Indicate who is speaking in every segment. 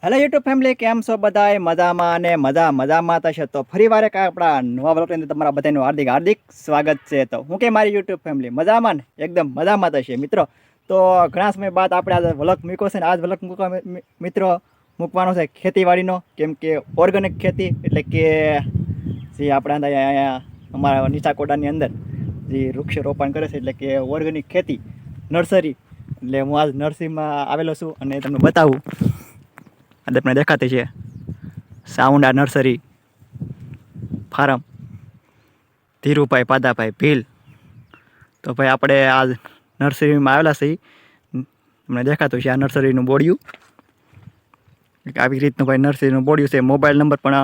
Speaker 1: Hello YouTube family, કેમ છો બધાય? મજામાં અને મજામાં થશે. તો ફરી વાર એક આપણા નવા બ્લોગની અંદર તમારા બધાનું હાર્દિક હાર્દિક સ્વાગત છે. તો હું કે મારી યુટ્યુબ ફેમિલી મજામાં ને એકદમ મજામાં થશે મિત્રો. તો ઘણા સમય બાદ આપણે આ વ્લોગ મૂક્યો છે ને આજ વ્લોગ મિત્રો મૂકવાનો છે ખેતીવાડીનો, કેમ કે ઓર્ગેનિક ખેતી એટલે કે જે આપણા અહીંયા અમારા નીચાકોડાની અંદર જે વૃક્ષારોપણ કરે છે એટલે કે ઓર્ગેનિક ખેતી નર્સરી. એટલે હું આજ નર્સરીમાં આવેલો છું અને તમને બતાવું. આ તમને દેખાતી છે સાઉન્ડા નર્સરી ફાર્મ, ધીરુભાઈ પાદાભાઈ ભીલ. તો ભાઈ આપણે આ નર્સરીમાં આવેલા છીએ. તમને દેખાતું છે આ નર્સરીનું બોડિયું. આવી રીતનું ભાઈ નર્સરીનું બોડિયું છે. મોબાઈલ નંબર પણ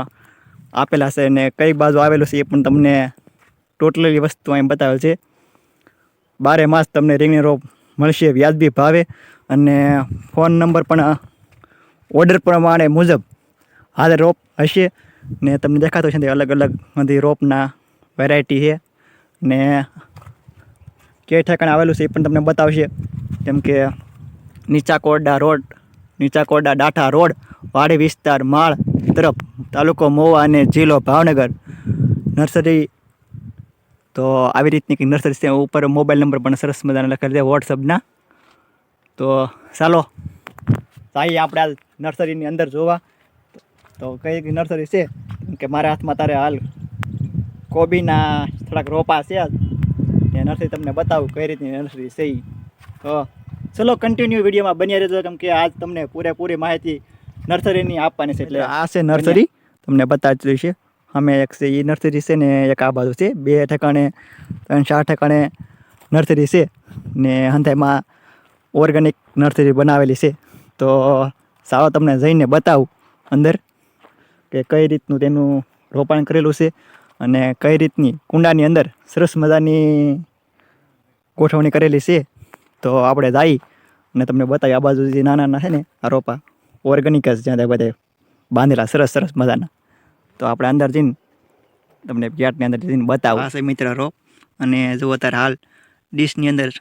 Speaker 1: આપેલા છે અને કઈ બાજુ આવેલું છે એ પણ તમને ટોટલી વસ્તુ અહીં બતાવેલ છે. 12 માસ તમને રીંગણી રોપ મળશે વ્યાજબી ભાવે અને ફોન નંબર પણ ઓર્ડર પ્રમાણે મુજબ હાજર રોપ હશે. ને તમને દેખાતો છે અલગ અલગ બધી રોપના વેરાયટી છે ને કઈ ઠેકાણે આવેલું છે એ પણ તમને બતાવશે. કેમ કે નીચાકોડા ડાઠા રોડ, વાડી વિસ્તાર, માળ તરફ, તાલુકો મહુવા અને જિલ્લો ભાવનગર નર્સરી. તો આવી રીતની કંઈક નર્સરી છે. ઉપર મોબાઈલ નંબર પણ સરસ મજાના લખેલા છે વોટ્સઅપના. તો ચાલો જઈએ આપણે આ નર્સરીની અંદર જોવા. તો કઈ નર્સરી છે કે મારા હાથમાં તારે હાલ કોબીના થોડાક રોપા છે. એ નર્સરી તમને બતાવું કઈ રીતની નર્સરી છે. તો ચલો કન્ટિન્યુ વિડીયોમાં બન્યા રહેજો, કેમ કે આજ તમને પૂરેપૂરી માહિતી નર્સરીની આપવાની છે. એટલે આ છે નર્સરી, તમને બતાવી છે. અમે એક છે એ નર્સરી છે ને એક આ બાજુ છે. 2 ઠેકાણે 3-4 ઠેકાણે નર્સરી છે ને હંધાઈમાં ઓર્ગેનિક નર્સરી બનાવેલી છે. તો સાવ તમને જઈને બતાવું અંદર કે કઈ રીતનું તેનું રોપાણ કરેલું છે અને કઈ રીતની કુંડાની અંદર સરસ મજાની ગોઠવણી કરેલી છે. તો આપણે જઈ અને તમને બતાવી. આ બાજુ જે નાના છે ને આ રોપા ઓર્ગેનિક જ જ્યાં બધે બાંધેલા સરસ મજાના. તો આપણે અંદર જઈને તમને ગેટની અંદર જઈને બતાવું. આ છે મિત્ર રોપ અને જો અત્યારે હાલ ડીશની અંદર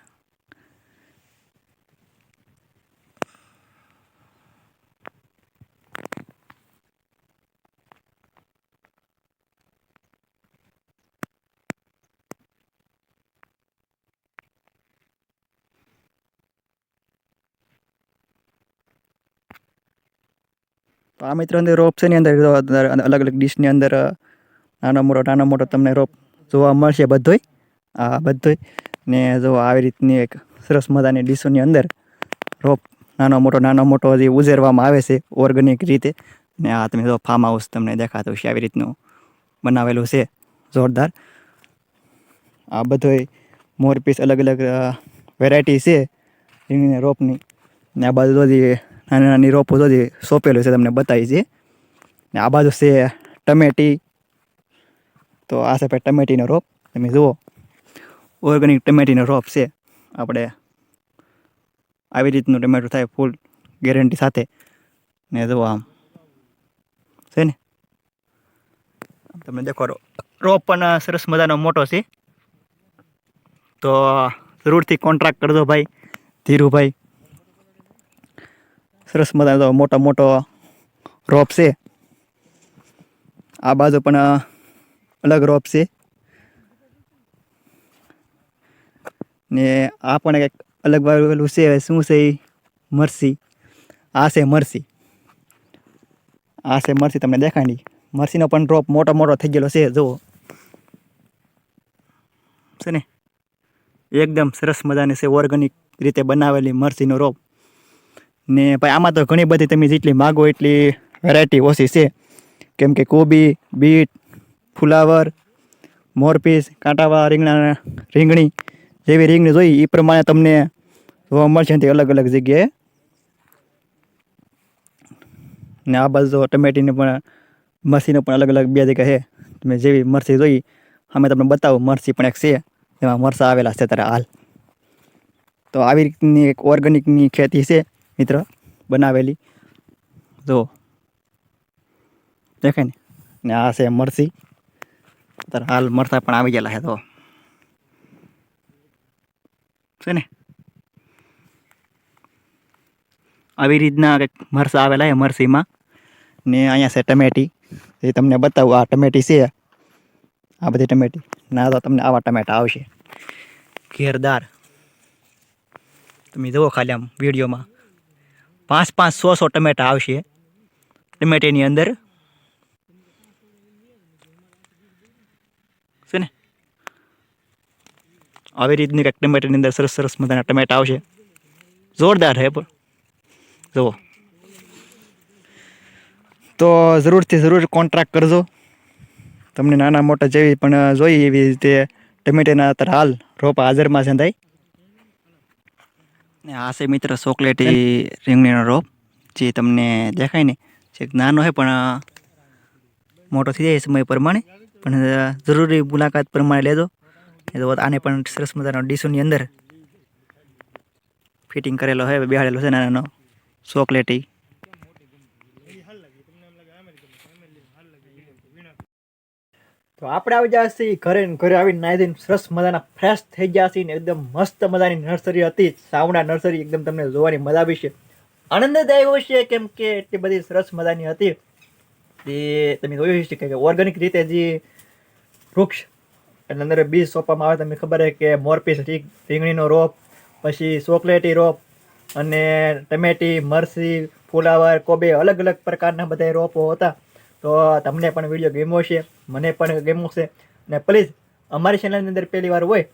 Speaker 1: તો આ મિત્રો અંદર રોપ છે ની અંદર અલગ અલગ ડીશની અંદર નાનો મોટો તમને રોપ જોવા મળશે બધોય. આ બધોય ને જો આવી રીતની એક સરસ મજાની ડીશોની અંદર રોપ નાનો મોટો જે ઉજેરવામાં આવે છે ઓર્ગેનિક રીતે. ને આ તમે જો ફાર્મ હાઉસ તમને દેખાતું છે આવી રીતનું બનાવેલું છે જોરદાર. આ બધોય મોરપીસ અલગ અલગ વેરાયટી છે રીંગણીના રોપની. ને આ બાજુ નાની રોપો સોંપેલું છે તમને બતાવી છે. ને આ બાજુ છે ટમેટી. તો આ છે ભાઈ ટમેટીનો રોપ. તમે જુઓ ઓર્ગેનિક ટમેટીનો રોપ છે. આપણે આવી રીતનું ટમેટું થાય ફૂલ ગેરંટી સાથે. ને જુઓ આમ છે ને તમને દેખો રોપ પણ સરસ મજાનો મોટો છે. તો જરૂરથી કોન્ટ્રાક્ટ કરજો ભાઈ ધીરુભાઈ. સરસ મજાનો મોટો રોપ છે. આ બાજુ પણ અલગ રોપ છે ને આ પણ એક અલગ વાવેલું છે. શું છે એ મરસી. આ છે મરસી. તમને દેખાડી. મરસીનો પણ રોપ મોટો થઈ ગયેલો છે. જુઓ છે ને એકદમ સરસ મજાની છે ઓર્ગેનિક રીતે બનાવેલી મરસીનો રોપ. ને ભાઈ આમાં તો ઘણી બધી તમે જેટલી માગો એટલી વેરાયટી ઓછી છે. કેમ કે કોબી, બીટ, ફુલાવર, મોરપીસ, કાંટાવાળા રીંગણી જેવી રીંગણી જોઈ એ પ્રમાણે તમને જોવા મળશે તે અલગ અલગ જગ્યાએ. ને આ બાજુ ટમેટીની પણ મરસીનો પણ અલગ અલગ 2 જગ્યા છે. તમે જેવી મરસી જોઈ અમે તમને બતાવું. મરસી પણ એક છે એમાં મરસા આવેલા છે ત્યારે હાલ. તો આવી રીતની એક ઓર્ગેનિકની ખેતી છે મિત્ર બનાવેલી. જો દેખાય ને આ છે મરસી. ત્યારે હાલ મરસા પણ આવી ગયેલા છે. તો છે ને આવી રીતના કંઈક મરસા આવેલા છે મરસીમાં. ને અહીંયા છે ટમેટી, એ તમને બતાવું. આ ટમેટી છે, આ બધી ટમેટી. ના તો તમને આવા ટમેટા આવશે ઘેરદાર. તમે જુઓ ખાલી આમ વિડીયોમાં 500 ટમેટા આવશે ટમેટીની અંદર છે ને. આવી રીતની કંઈક ટમેટાની અંદર સરસ સરસ મજાના ટમેટા આવશે, જોરદાર છે. પણ જુઓ તો જરૂર કોન્ટ્રાક્ટ કરજો. તમને નાના મોટા જેવી પણ જોઈએ એવી રીતે ટમેટાના અત્યારે હાલ રોપા હાજરમાં છે થાય. ને આ છે મિત્ર ચોકલેટી રીંગણીનો રોપ, જે તમને દેખાય ને છે. નાનો છે પણ મોટો થઈ જાય સમય પ્રમાણે. પણ જરૂરી મુલાકાત પ્રમાણે લેજો. એ તો આને પણ સરસ મજાનો ડીશોની અંદર ફિટિંગ કરેલો છે, બેહાડેલો છે નાનો ચોકલેટી. તો આપણે આવી ગયા છીએ ઘરે. ઘરે આવીને નાહી ધોઈને સરસ મજાના ફ્રેશ થઈ ગયા છીએ ને એકદમ મસ્ત મજાની નર્સરી હતી. સાવડા નર્સરી એકદમ તમને જોવાની મજા આવી છે, આનંદ જ આવ્યો છે, કેમ કે એટલી બધી સરસ મજાની હતી. તે તમે જોયું છે કે ઓર્ગેનિક રીતે જે વૃક્ષ એટલે અંદર બીજ સોંપવામાં આવે. તમને ખબર છે કે મોરપીસ રીંગણીનો રોપ, પછી ચોકલેટી રોપ, અને ટમેટી, મરસી, ફુલાવર, કોબી, અલગ અલગ પ્રકારના બધા રોપો હતા. તો તમને પણ વિડીયો ગમ્યો છે, મને પણ ગમ્યો છે. અને પ્લીઝ અમારી ચેનલની અંદર પહેલી વાર હોય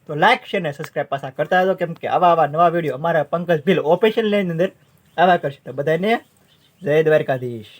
Speaker 1: તો લાઇક શેર ને સબસ્ક્રાઈબ પાછા કરતા હતો, કેમ કે આવા નવા વિડીયો અમારા પંકજ ભીલ ઓફિશિયલની અંદર આવા કરશે. તો બધાને જય દ્વારકાધીશ.